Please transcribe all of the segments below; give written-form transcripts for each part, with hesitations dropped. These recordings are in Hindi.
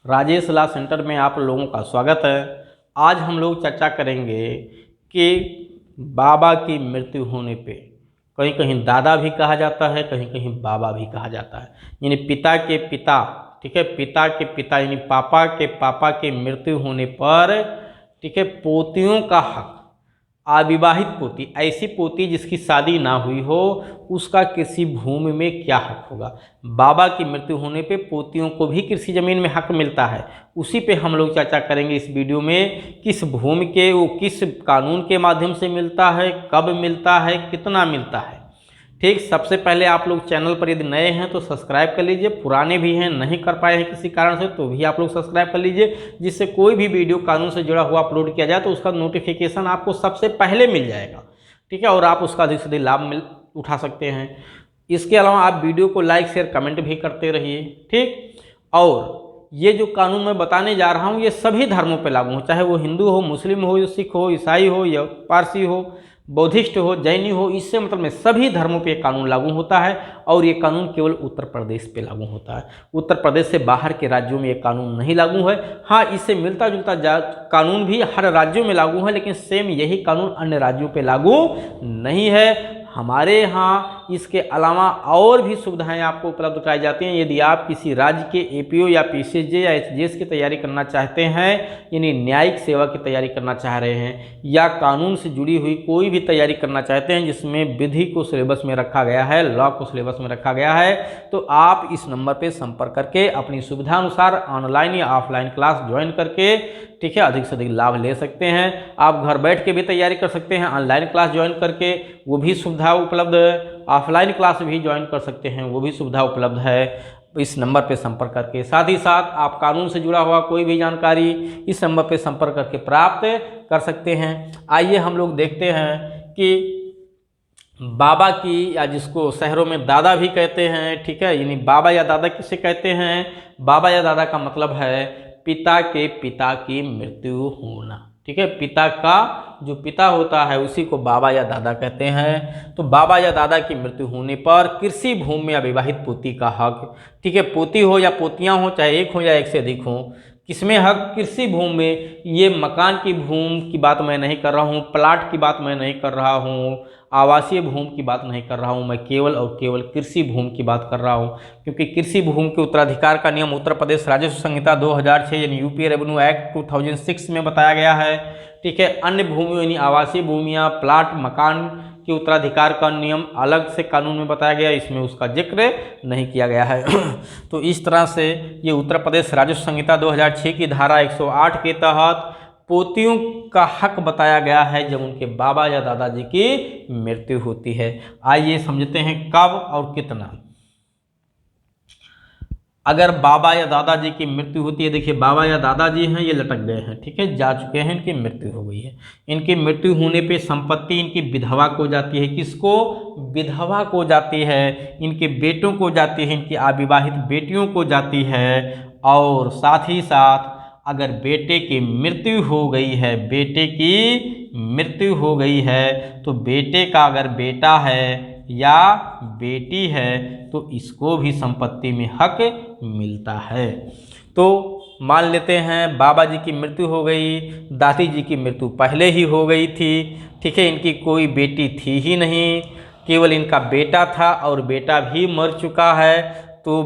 राजेश लॉ सेंटर में आप लोगों का स्वागत है। आज हम लोग चर्चा करेंगे कि बाबा की मृत्यु होने पे कहीं कहीं दादा भी कहा जाता है, कहीं कहीं बाबा भी कहा जाता है, यानी पिता के पिता, ठीक है, पिता के पिता यानी पापा के मृत्यु होने पर, ठीक है, पोतियों का हक, अविवाहित पोती, ऐसी पोती जिसकी शादी ना हुई हो, उसका कृषि भूमि में क्या हक होगा। बाबा की मृत्यु होने पे पोतियों को भी कृषि जमीन में हक मिलता है। उसी पे हम लोग चर्चा करेंगे इस वीडियो में। किस भूमि के, वो किस कानून के माध्यम से मिलता है, कब मिलता है, कितना मिलता है। ठीक, सबसे पहले आप लोग चैनल पर यदि नए हैं तो सब्सक्राइब कर लीजिए, पुराने भी हैं नहीं कर पाए हैं किसी कारण से तो भी आप लोग सब्सक्राइब कर लीजिए, जिससे कोई भी वीडियो कानून से जुड़ा हुआ अपलोड किया जाए तो उसका नोटिफिकेशन आपको सबसे पहले मिल जाएगा। ठीक है, और आप उसका अधिक से अधिक लाभ उठा सकते हैं। इसके अलावा आप वीडियो को लाइक शेयर कमेंट भी करते रहिए। ठीक, और ये जो कानून मैं बताने जा रहा हूँ ये सभी धर्मों पर लागू हो, चाहे वो हिंदू हो, मुस्लिम हो, सिख हो, ईसाई हो या पारसी हो, बौद्धिस्ट हो, जैनी हो, इससे मतलब में सभी धर्मों पे कानून लागू होता है। और ये कानून केवल उत्तर प्रदेश पे लागू होता है। उत्तर प्रदेश से बाहर के राज्यों में ये कानून नहीं लागू है। हाँ, इससे मिलता जुलता कानून भी हर राज्यों में लागू है, लेकिन सेम यही कानून अन्य राज्यों पे लागू नहीं है। हमारे यहाँ इसके अलावा और भी सुविधाएं आपको उपलब्ध कराई जाती हैं। यदि आप किसी राज्य के एपीओ या पीसीजे या एचजीएस की तैयारी करना चाहते हैं, यानी न्यायिक सेवा की तैयारी करना चाह रहे हैं, या कानून से जुड़ी हुई कोई भी तैयारी करना चाहते हैं जिसमें विधि को सिलेबस में रखा गया है, लॉ को सिलेबस में रखा गया है, तो आप इस नंबर पर संपर्क करके अपनी सुविधा अनुसार ऑनलाइन या ऑफलाइन क्लास ज्वाइन करके, ठीक है, अधिक से अधिक लाभ ले सकते हैं। आप घर बैठ के भी तैयारी कर सकते हैं, ऑनलाइन क्लास ज्वाइन करके, वो भी सुविधा उपलब्ध है। ऑफलाइन क्लास भी ज्वाइन कर सकते हैं, वो भी सुविधा उपलब्ध है। इस नंबर पे संपर्क करके, साथ ही साथ आप कानून से जुड़ा हुआ कोई भी जानकारी इस नंबर पे संपर्क करके प्राप्त कर सकते हैं। आइए हम लोग देखते हैं कि बाबा की, या जिसको शहरों में दादा भी कहते हैं, ठीक है, यानी बाबा या दादा किसे कहते हैं। बाबा या दादा का मतलब है पिता के पिता की मृत्यु होना। ठीक है, पिता का जो पिता होता है उसी को बाबा या दादा कहते हैं। तो बाबा या दादा की मृत्यु होने पर कृषि भूमि में अविवाहित पोती का हक, ठीक है, पोती हो या पोतियां हो, चाहे एक हो या एक से अधिक हो, किसमें हक, कृषि भूमि में। ये मकान की भूमि की बात मैं नहीं कर रहा हूँ, प्लाट की बात मैं नहीं कर रहा हूँ, आवासीय भूमि की बात नहीं कर रहा हूँ, मैं केवल और केवल कृषि भूमि की बात कर रहा हूँ। क्योंकि कृषि भूमि के उत्तराधिकार का नियम उत्तर प्रदेश राजस्व संहिता 2006 यानी यूपी रेवेन्यू एक्ट 2006 में बताया गया है। ठीक है, अन्य भूमि यानी आवासीय भूमियाँ, प्लाट, मकान के उत्तराधिकार का नियम अलग से कानून में बताया गया, इसमें उसका जिक्र नहीं किया गया है। तो इस तरह से ये उत्तर प्रदेश राजस्व संहिता 2006 की धारा 108 के तहत पोतियों का हक बताया गया है जब उनके बाबा या दादाजी की मृत्यु होती है। आइए समझते हैं कब और कितना। अगर बाबा या दादाजी की मृत्यु होती है, देखिए बाबा या दादाजी हैं, ये लटक गए हैं, ठीक है, जा चुके हैं, इनकी मृत्यु हो गई है। इनकी मृत्यु होने पे संपत्ति इनकी विधवा को जाती है। किसको? विधवा को जाती है। इनके बेटों को जाती है, इनकी अविवाहित बेटियों को जाती है। और साथ ही साथ अगर बेटे की मृत्यु हो गई है, बेटे की मृत्यु हो गई है, तो बेटे का अगर बेटा है या बेटी है तो इसको भी संपत्ति में हक मिलता है। तो मान लेते हैं बाबा जी की मृत्यु हो गई, दादी जी की मृत्यु पहले ही हो गई थी, ठीक है, इनकी कोई बेटी थी ही नहीं, केवल इनका बेटा था और बेटा भी मर चुका है। तो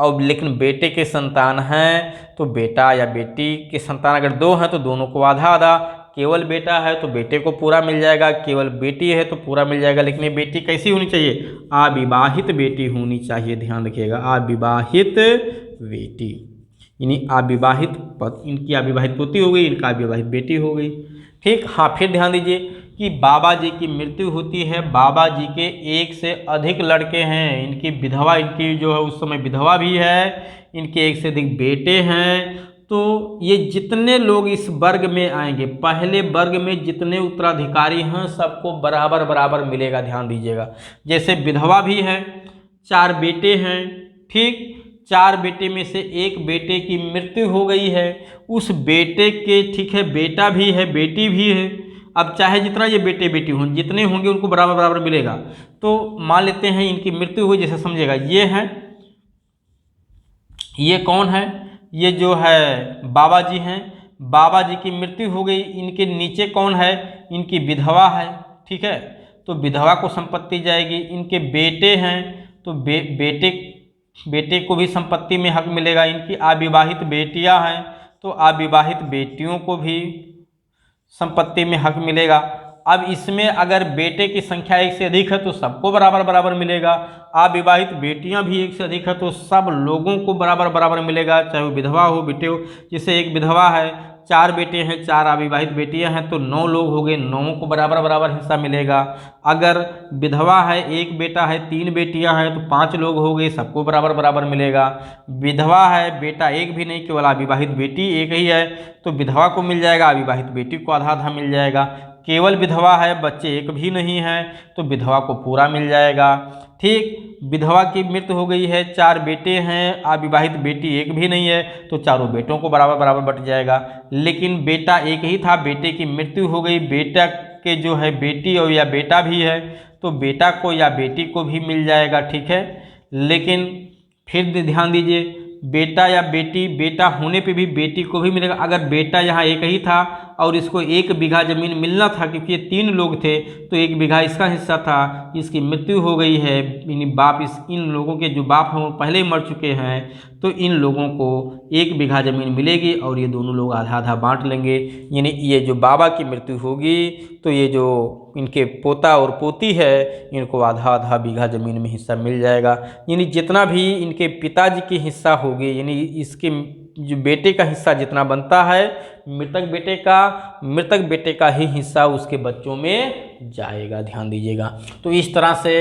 और लेकिन बेटे के संतान हैं, तो बेटा या बेटी के संतान अगर दो हैं तो दोनों को आधा आधा, केवल बेटा है तो बेटे को पूरा मिल जाएगा, केवल बेटी है तो पूरा मिल जाएगा। लेकिन ये बेटी कैसी होनी चाहिए? अविवाहित बेटी होनी चाहिए, ध्यान रखिएगा, अविवाहित बेटी, यानी अविवाहित इनकी अविवाहित पोती हो गई, इनका अविवाहित बेटी हो गई। ठीक, हाँ, फिर ध्यान दीजिए कि बाबा जी की मृत्यु होती है, बाबा जी के एक से अधिक लड़के हैं, इनकी विधवा, इनकी जो है उस समय विधवा भी है, इनके एक से अधिक बेटे हैं। तो ये जितने लोग इस वर्ग में आएंगे, पहले वर्ग में जितने उत्तराधिकारी हैं सबको बराबर बराबर मिलेगा, ध्यान दीजिएगा। जैसे विधवा भी है, 4 बेटे हैं, ठीक, 4 बेटे में से एक बेटे की मृत्यु हो गई है, उस बेटे के, ठीक है, बेटा भी है, बेटी भी है। अब चाहे जितना ये बेटे बेटी हों, जितने होंगे उनको बराबर बराबर मिलेगा। तो मान लेते हैं इनकी मृत्यु हुई, जैसे समझिएगा ये है, ये कौन है? ये जो है बाबा जी हैं, बाबा जी की मृत्यु हो गई, इनके नीचे कौन है, इनकी विधवा है, ठीक है, तो विधवा को संपत्ति जाएगी। इनके बेटे हैं तो बेटे को भी संपत्ति में हक मिलेगा। इनकी अविवाहित बेटियां हैं तो अविवाहित बेटियों को भी संपत्ति में हक मिलेगा। अब इसमें अगर बेटे की संख्या एक से अधिक है तो सबको बराबर बराबर मिलेगा। अविवाहित बेटियां भी एक से अधिक है तो सब लोगों को बराबर बराबर मिलेगा, चाहे वो विधवा हो बेटे हो। जैसे एक विधवा है, 4 बेटे हैं, 4 अविवाहित बेटियां हैं तो 9 लोग हो गए, 9 को बराबर बराबर हिस्सा मिलेगा। अगर विधवा है, 1 बेटा है, 3 बेटियां हैं तो 5 लोग हो गए, सबको बराबर बराबर मिलेगा। विधवा है, बेटा एक भी नहीं, केवल अविवाहित बेटी एक ही है तो विधवा को मिल जाएगा, अविवाहित बेटी को आधा आधा मिल जाएगा। केवल विधवा है, बच्चे एक भी नहीं है तो विधवा को पूरा मिल जाएगा। ठीक, विधवा की मृत्यु हो गई है, 4 बेटे हैं, अविवाहित बेटी एक भी नहीं है तो चारों बेटों को बराबर बराबर बट जाएगा। लेकिन बेटा एक ही था, बेटे की मृत्यु हो गई, बेटा के जो है बेटी और या बेटा भी है तो बेटा को या बेटी को भी मिल जाएगा, ठीक है। लेकिन फिर ध्यान दीजिए, बेटा या बेटी, बेटा होने पे भी बेटी को भी मिलेगा। अगर बेटा यहाँ एक ही था और इसको 1 बीघा ज़मीन मिलना था, क्योंकि ये 3 लोग थे तो 1 बीघा इसका हिस्सा था, इसकी मृत्यु हो गई है, इन लोगों के जो बाप हैं वो पहले ही मर चुके हैं तो इन लोगों को 1 बीघा ज़मीन मिलेगी और ये दोनों लोग आधा आधा बांट लेंगे। यानी ये जो बाबा की मृत्यु होगी तो ये जो इनके पोता और पोती है इनको आधा आधा बीघा ज़मीन में हिस्सा मिल जाएगा। यानी जितना भी इनके पिताजी की हिस्सा होगी, यानी इसके जो बेटे का हिस्सा जितना बनता है, मृतक बेटे का ही हिस्सा उसके बच्चों में जाएगा, ध्यान दीजिएगा। तो इस तरह से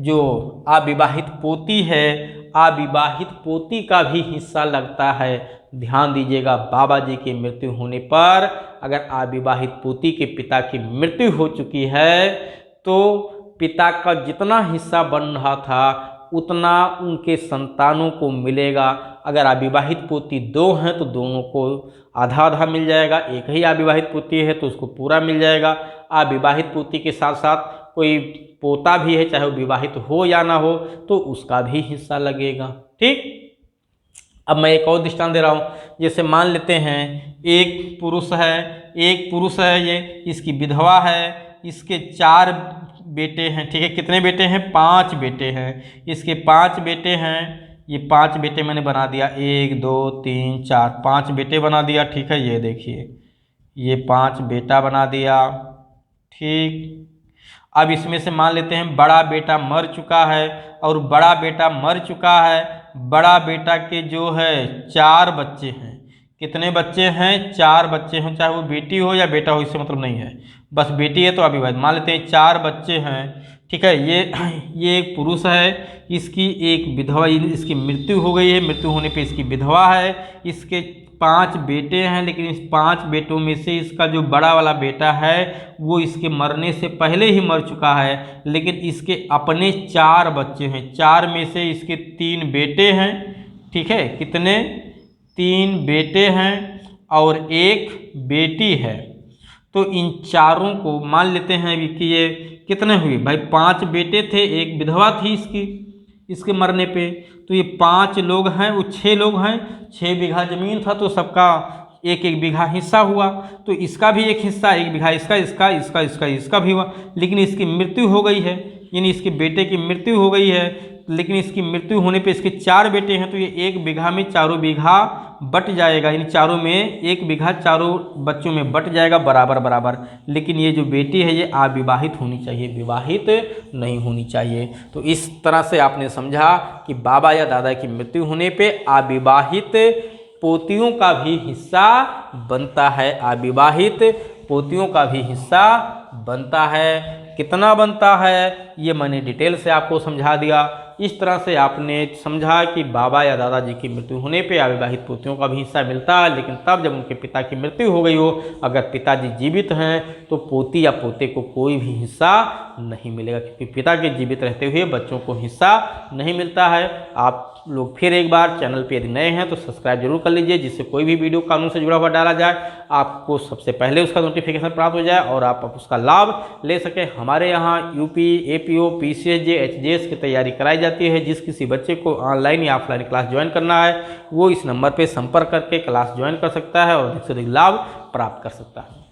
जो अविवाहित पोती है, अविवाहित पोती का भी हिस्सा लगता है, ध्यान दीजिएगा। बाबा जी की मृत्यु होने पर अगर अविवाहित पोती के पिता की मृत्यु हो चुकी है तो पिता का जितना हिस्सा बन रहा था उतना उनके संतानों को मिलेगा। अगर अविवाहित पोती 2 हैं तो दोनों को आधा आधा मिल जाएगा, एक ही अविवाहित पोती है तो उसको पूरा मिल जाएगा। अविवाहित पोती के साथ साथ कोई पोता भी है, चाहे वो विवाहित हो या ना हो, तो उसका भी हिस्सा लगेगा। ठीक, अब मैं एक और दृष्टांत दे रहा हूँ। जैसे मान लेते हैं एक पुरुष है, ये इसकी विधवा है, इसके 4 बेटे हैं, ठीक है। कितने बेटे हैं? 5 बेटे हैं। इसके 5 बेटे हैं, ये 5 बेटे मैंने बना दिया, 1 2 3 4 5 बेटे बना दिया, ठीक है। ये देखिए, ये 5 बेटा बना दिया, ठीक। अब इसमें से मान लेते हैं बड़ा बेटा मर चुका है और बड़ा बेटा मर चुका है, बड़ा बेटा के जो है 4 बच्चे हैं। कितने बच्चे हैं? 4 बच्चे हैं, चाहे वो बेटी हो या बेटा हो, इससे मतलब नहीं है, बस बेटी है तो अविवाहित मान लेते हैं। 4 बच्चे हैं, ठीक है। ये एक पुरुष है, इसकी एक विधवा, इसकी मृत्यु हो गई है, मृत्यु होने पे इसकी विधवा है। इसके 5 बेटे हैं, लेकिन इस 5 बेटों में से इसका जो बड़ा वाला बेटा है वो इसके मरने से पहले ही मर चुका है, लेकिन इसके अपने 4 बच्चे हैं। 4 में से इसके 3 बेटे हैं, ठीक है। कितने? 3 बेटे हैं और 1 बेटी है। तो इन चारों को मान लेते हैं कि ये कितने हुए भाई? 5 बेटे थे, 1 विधवा थी इसके मरने पे, तो ये 5 लोग हैं, वो 6 लोग हैं। 6 बीघा ज़मीन था तो सबका 1-1 बीघा हिस्सा हुआ, तो इसका भी एक हिस्सा 1 बीघा, इसका भी हुआ। लेकिन इसकी मृत्यु हो गई है, यानी इसके बेटे की मृत्यु हो गई है, लेकिन इसकी मृत्यु होने पे इसके 4 बेटे हैं तो ये 1 बीघा में चारों बीघा बट जाएगा, यानी चारों में 1 बीघा चारों बच्चों में बट जाएगा बराबर बराबर। लेकिन ये जो बेटी है ये अविवाहित होनी चाहिए, विवाहित नहीं होनी चाहिए। तो इस तरह से आपने समझा कि बाबा या दादा की मृत्यु होने पे अविवाहित पोतियों का भी हिस्सा बनता है, अविवाहित पोतियों का भी हिस्सा बनता है। कितना बनता है ये मैंने डिटेल से आपको समझा दिया। इस तरह से आपने समझा कि बाबा या दादाजी की मृत्यु होने पे अविवाहित पोतियों का भी हिस्सा मिलता है, लेकिन तब जब उनके पिता की मृत्यु हो गई हो। अगर पिताजी जीवित हैं तो पोती या पोते को कोई भी हिस्सा नहीं मिलेगा, क्योंकि पिता के जीवित रहते हुए बच्चों को हिस्सा नहीं मिलता है। आप लोग फिर एक बार चैनल पे यदि नए हैं तो सब्सक्राइब जरूर कर लीजिए, जिससे कोई भी वीडियो कानून से जुड़ा हुआ डाला जाए आपको सबसे पहले उसका नोटिफिकेशन प्राप्त हो जाए और आप उसका लाभ ले सकें। हमारे यहाँ यूपी, एपीओ, पीसीएसजे, एचजेएस की तैयारी कराई जाती है। जिस किसी बच्चे को ऑनलाइन या ऑफलाइन क्लास ज्वाइन करना है वो इस नंबर पर संपर्क करके क्लास ज्वाइन कर सकता है और अधिक से अधिक लाभ प्राप्त कर सकता है।